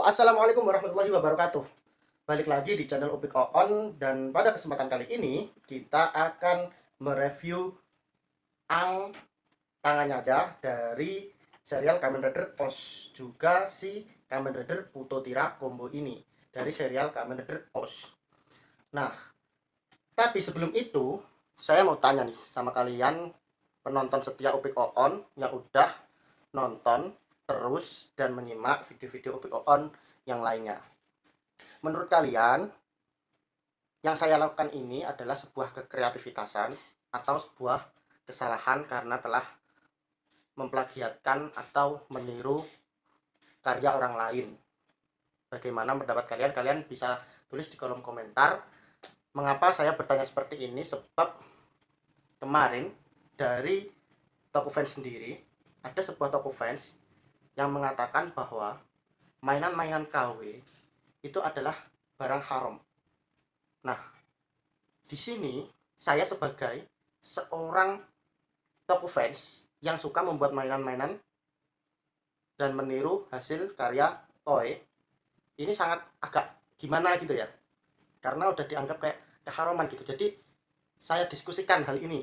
Assalamualaikum warahmatullahi wabarakatuh. Balik lagi di channel Upik On, dan pada kesempatan kali ini kita akan mereview Ang Tangannya Aja dari serial Kamen Rider OS, juga si Kamen Rider Puto Tira Combo ini dari serial Kamen Rider OS. Nah, tapi sebelum itu saya mau tanya nih sama kalian penonton setia Upik On yang udah nonton terus dan menyimak video-video Upik On yang lainnya. Menurut kalian, yang saya lakukan ini adalah sebuah kekreativitasan atau sebuah kesalahan karena telah memplagiatkan atau meniru karya orang lain? Bagaimana pendapat kalian? Kalian bisa tulis di kolom komentar. Mengapa saya bertanya seperti ini? Sebab kemarin dari toko fans sendiri, ada sebuah toko fans yang mengatakan bahwa mainan-mainan KW itu adalah barang haram. Nah, di sini saya sebagai seorang toko fans yang suka membuat mainan-mainan dan meniru hasil karya toy, ini sangat agak gimana gitu ya, karena udah dianggap kayak keharaman gitu. Jadi saya diskusikan hal ini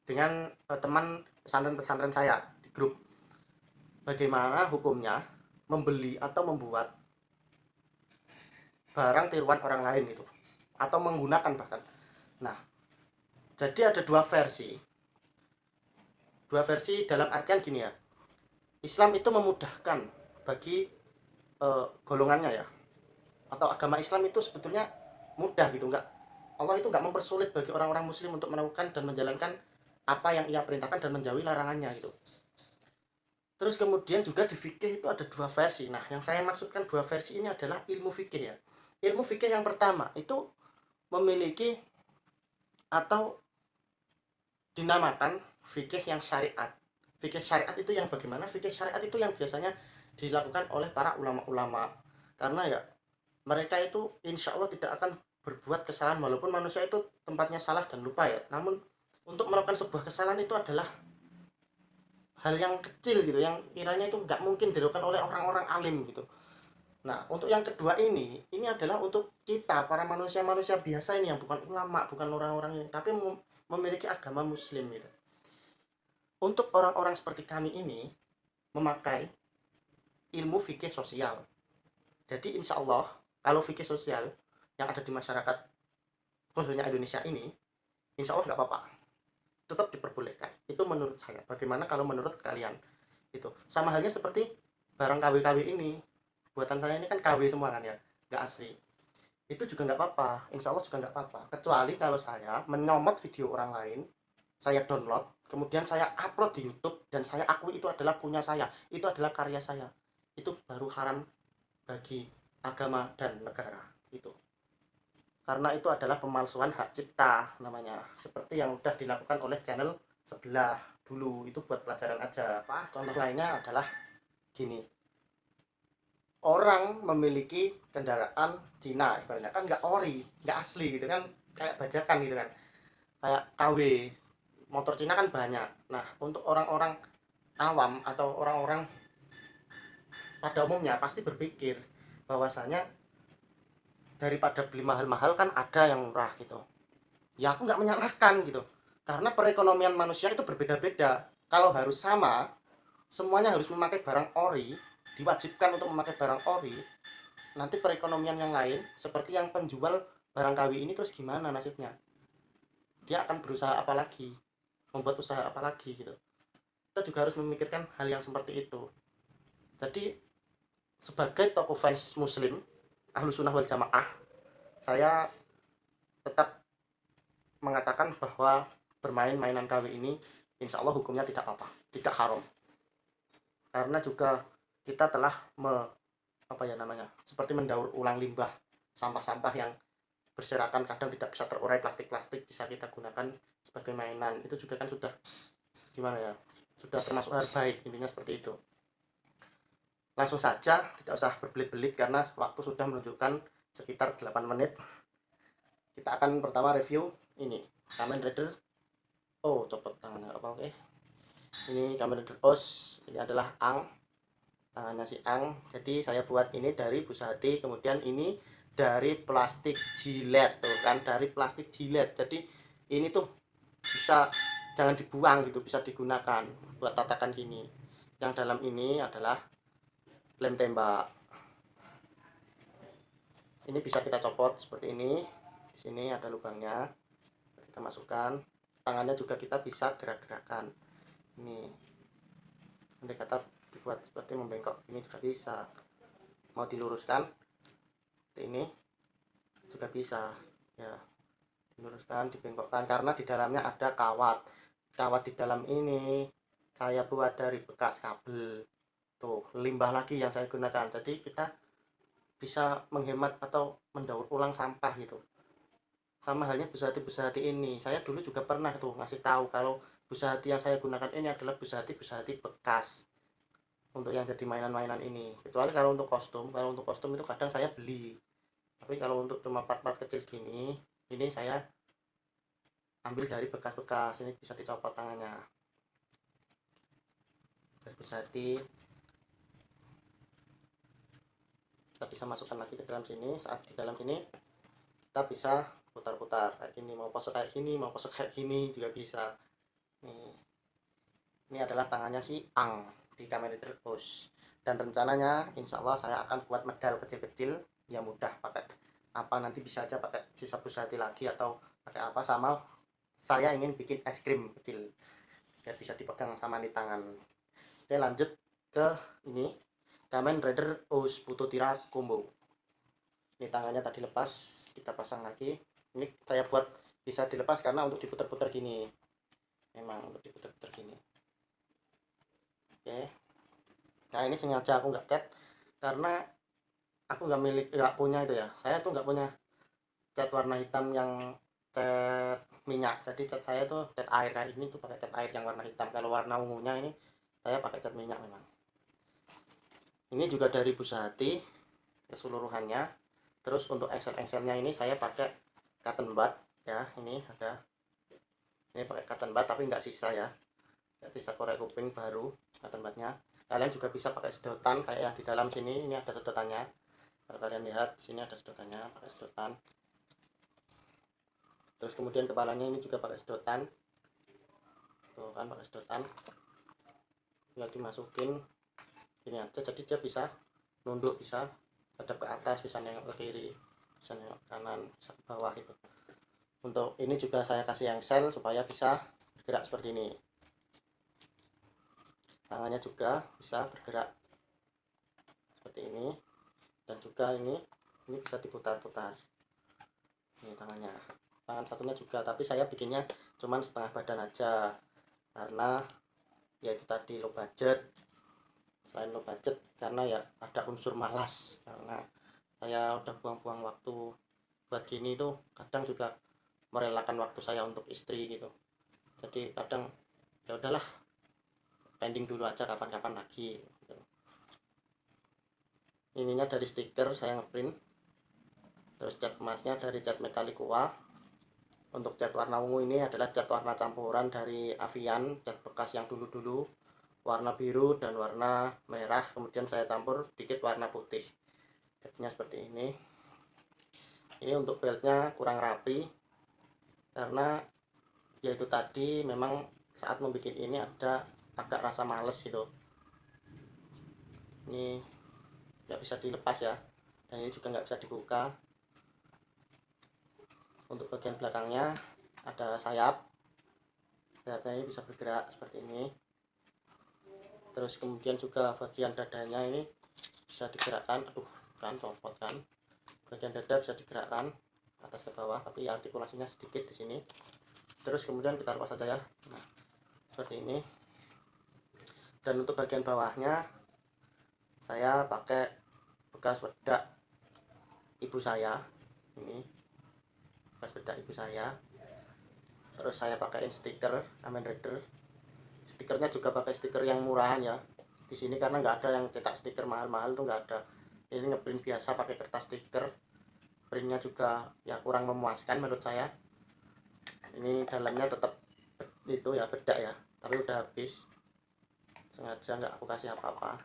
dengan teman pesantren-pesantren saya di grup, bagaimana hukumnya membeli atau membuat barang tiruan orang lain itu, atau menggunakan bahkan. Nah, jadi ada dua versi dalam artian gini ya. Islam itu memudahkan bagi golongannya ya, atau agama Islam itu sebetulnya mudah gitu, enggak, Allah itu enggak mempersulit bagi orang-orang muslim untuk melakukan dan menjalankan apa yang ia perintahkan dan menjauhi larangannya gitu. Terus kemudian juga di fikih itu ada dua versi. Nah, yang saya maksudkan dua versi ini adalah ilmu fikih ya. Ilmu fikih yang pertama itu memiliki atau dinamakan fikih yang syariat. Fikih syariat itu yang bagaimana? Fikih syariat itu yang biasanya dilakukan oleh para ulama-ulama. Karena ya mereka itu insya Allah tidak akan berbuat kesalahan, walaupun manusia itu tempatnya salah dan lupa ya. Namun untuk melakukan sebuah kesalahan itu adalah hal yang kecil gitu, yang kiranya itu nggak mungkin dilakukan oleh orang-orang alim gitu. Nah, untuk yang kedua ini adalah untuk kita para manusia-manusia biasa ini, yang bukan ulama, bukan orang-orang ini, tapi memiliki agama muslim gitu. Untuk orang-orang seperti kami ini memakai ilmu fikih sosial. Jadi insya Allah kalau fikih sosial yang ada di masyarakat khususnya Indonesia ini, insya Allah nggak apa-apa, tetap diperbolehkan. Itu menurut saya. Bagaimana kalau menurut kalian? Itu sama halnya seperti barang KW-KW ini, buatan saya ini kan KW semua kan ya, nggak asli. Itu juga nggak apa-apa, insya Allah juga nggak apa-apa, kecuali kalau saya menyomot video orang lain, saya download, kemudian saya upload di YouTube, dan saya akui itu adalah punya saya, itu adalah karya saya, itu baru haram bagi agama dan negara itu, karena itu adalah pemalsuan hak cipta namanya, seperti yang sudah dilakukan oleh channel sebelah dulu. Itu buat pelajaran aja. Contoh lainnya adalah gini, orang memiliki kendaraan Cina ibaratnya kan nggak ori, nggak asli gitu kan, kayak bajakan gitu kan, kayak KW, motor Cina kan banyak. Nah, untuk orang-orang awam atau orang-orang pada umumnya pasti berpikir bahwasanya daripada beli mahal-mahal kan ada yang murah gitu. Ya aku nggak menyalahkan gitu, karena perekonomian manusia itu berbeda-beda. Kalau harus sama, semuanya harus memakai barang ori, diwajibkan untuk memakai barang ori, nanti perekonomian yang lain seperti yang penjual barang KW ini terus gimana nasibnya? Dia akan berusaha apa lagi, membuat usaha apa lagi gitu. Kita juga harus memikirkan hal yang seperti itu. Jadi sebagai tokoh fans muslim Ahlus Sunnah wal Jamaah, saya tetap mengatakan bahwa bermain mainan KW ini insya Allah hukumnya tidak apa-apa, tidak haram. Karena juga kita telah apa ya namanya, seperti mendaur ulang limbah, sampah-sampah yang berserakan kadang tidak bisa terurai, plastik-plastik bisa kita gunakan sebagai mainan. Itu juga kan sudah gimana ya, sudah termasuk hal baik, intinya seperti itu. Langsung saja, tidak usah berbelit-belit karena waktu sudah menunjukkan sekitar 8 menit. Kita akan pertama review ini Kamen Rider. Oh, copot tangannya apa? Oke, ini Kamen Rider OS. Ini adalah Ang tangannya si Ang. Jadi saya buat ini dari busa hati, kemudian ini dari plastik jilet tuh kan, dari plastik jilet. Jadi ini tuh bisa, jangan dibuang gitu, bisa digunakan buat tatakan gini. Yang dalam ini adalah lem tembak. Ini bisa kita copot seperti ini. Di sini ada lubangnya, kita masukkan. Tangannya juga kita bisa gerak-gerakan. Ini andai kata dibuat seperti membengkok ini juga bisa, mau diluruskan seperti ini juga bisa ya, diluruskan, dibengkokkan, karena di dalamnya ada kawat. Kawat di dalam ini saya buat dari bekas kabel tuh, limbah lagi yang saya gunakan. Jadi kita bisa menghemat atau mendaur ulang sampah gitu. Sama halnya busa hati ini, saya dulu juga pernah tuh ngasih tahu kalau busa hati yang saya gunakan ini adalah busa hati bekas untuk yang jadi mainan-mainan ini. Kecuali kalau untuk kostum itu kadang saya beli. Tapi kalau untuk cuma part-part kecil gini, ini saya ambil dari bekas-bekas. Ini bisa dicopot tangannya. Dari busa hati kita bisa masukkan lagi ke dalam sini. Saat di dalam sini kita bisa putar-putar kayak gini, mau pose kayak gini, mau pose kayak gini juga bisa. Nih, ini adalah tangannya si Ang di Kamen Rider Push. Dan rencananya insya Allah saya akan buat medal kecil-kecil yang mudah pakai apa, nanti bisa aja pakai sisa busa hati lagi atau pakai apa. Sama saya ingin bikin es krim kecil biar bisa dipegang sama di tangan. Oke, lanjut ke ini Kamen Rider Push Pututira Combo. Ini tangannya tadi lepas, kita pasang lagi. Ini saya buat bisa dilepas karena untuk diputar-putar gini, memang untuk diputar-putar gini. Oke, nah ini sengaja aku nggak cat karena aku nggak punya itu ya, saya tuh nggak punya cat warna hitam yang cat minyak. Jadi cat saya tuh cat air kayak ini tuh, pakai cat air yang warna hitam. Kalau warna ungunya ini saya pakai cat minyak memang. Ini juga dari busa hati keseluruhannya. Terus untuk engsel-engselnya ini saya pakai cotton bud ya, ini ada, ini pakai cotton bud tapi nggak sisa ya, nggak sisa korek kuping baru cotton budnya. Kalian juga bisa pakai sedotan kayak yang di dalam sini, ini ada sedotannya. Kalau kalian lihat di sini ada sedotannya, pakai sedotan. Terus kemudian kepalanya ini juga pakai sedotan tuh kan, pakai sedotan. Tinggal dimasukin ini aja, jadi dia bisa nunduk, bisa hadap ke atas, bisa nengok ke kiri, bisa nengok ke kanan, bisa ke bawah gitu. Untuk ini juga saya kasih engsel supaya bisa bergerak seperti ini. Tangannya juga bisa bergerak seperti ini, dan juga ini bisa diputar-putar. Ini tangannya, tangan satunya juga, tapi saya bikinnya cuman setengah badan aja karena ya itu tadi low budget. Selain low budget karena ya ada unsur malas, karena saya udah buang-buang waktu buat gini tuh, kadang juga merelakan waktu saya untuk istri gitu. Jadi kadang ya udahlah, pending dulu aja, kapan-kapan lagi gitu. Ininya dari stiker saya ngeprint. Terus cat emasnya dari cat Metallica. Untuk cat warna ungu ini adalah cat warna campuran dari Avian, cat bekas yang dulu-dulu, warna biru dan warna merah, kemudian saya campur sedikit warna putih. Jadinya seperti ini. Ini untuk beltnya kurang rapi karena yaitu tadi memang saat membuat ini ada agak rasa males gitu. Ini nggak bisa dilepas ya, dan ini juga nggak bisa dibuka. Untuk bagian belakangnya ada sayapnya ini bisa bergerak seperti ini. Terus kemudian juga bagian dadanya ini bisa digerakkan. Aduh kan copot kan, bagian dada bisa digerakkan atas ke bawah, tapi artikulasinya sedikit di sini. Terus kemudian kita lepas saja ya, nah seperti ini. Dan untuk bagian bawahnya saya pakai bekas bedak ibu saya, ini bekas bedak ibu saya. Terus saya pakaiin stiker Kamen Rider. Stikernya juga pakai stiker yang murahan ya di sini, karena nggak ada yang cetak stiker mahal-mahal tuh, nggak ada. Ini ngeprint biasa pakai kertas stiker. Printnya juga ya kurang memuaskan menurut saya. Ini dalamnya tetap itu ya, bedak ya, tapi udah habis, sengaja nggak aku kasih apa-apa.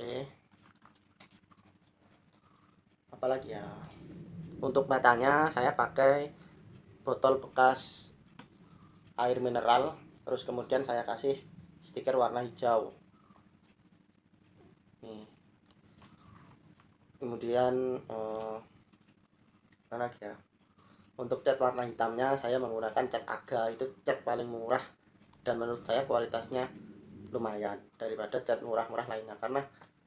Oke, apalagi ya, untuk matanya saya pakai botol bekas air mineral, terus kemudian saya kasih stiker warna hijau nih. Kemudian mana lagi ya, untuk cat warna hitamnya saya menggunakan cat Aga, itu cat paling murah dan menurut saya kualitasnya lumayan daripada cat murah-murah lainnya, karena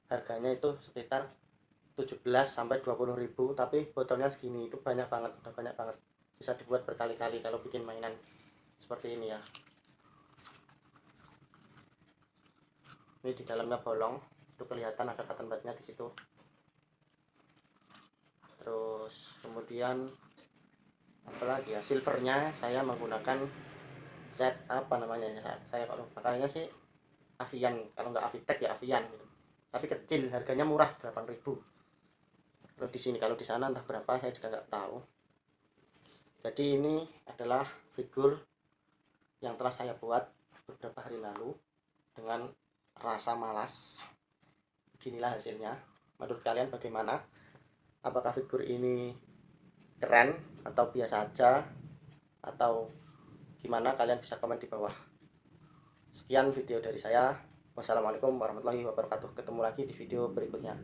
harganya itu sekitar 17 sampai 20.000, tapi botolnya segini, itu banyak banget, udah banyak banget, bisa dibuat berkali-kali kalau bikin mainan seperti ini ya. Ini di dalamnya bolong, itu kelihatan ada cotton budnya di situ. Terus kemudian apalagi ya, silvernya saya menggunakan cat apa namanya ya, saya kalau pakainya sih Avian, kalau nggak Avitek ya Avian gitu, tapi kecil, harganya murah 8.000. Kalau di sini, kalau di sana entah berapa, saya juga nggak tahu. Jadi ini adalah figur yang telah saya buat beberapa hari lalu dengan rasa malas. Beginilah hasilnya. Menurut kalian bagaimana? Apakah figur ini keren atau biasa aja, atau gimana? Kalian bisa komen di bawah. Sekian video dari saya. Wassalamualaikum warahmatullahi wabarakatuh. Ketemu lagi di video berikutnya.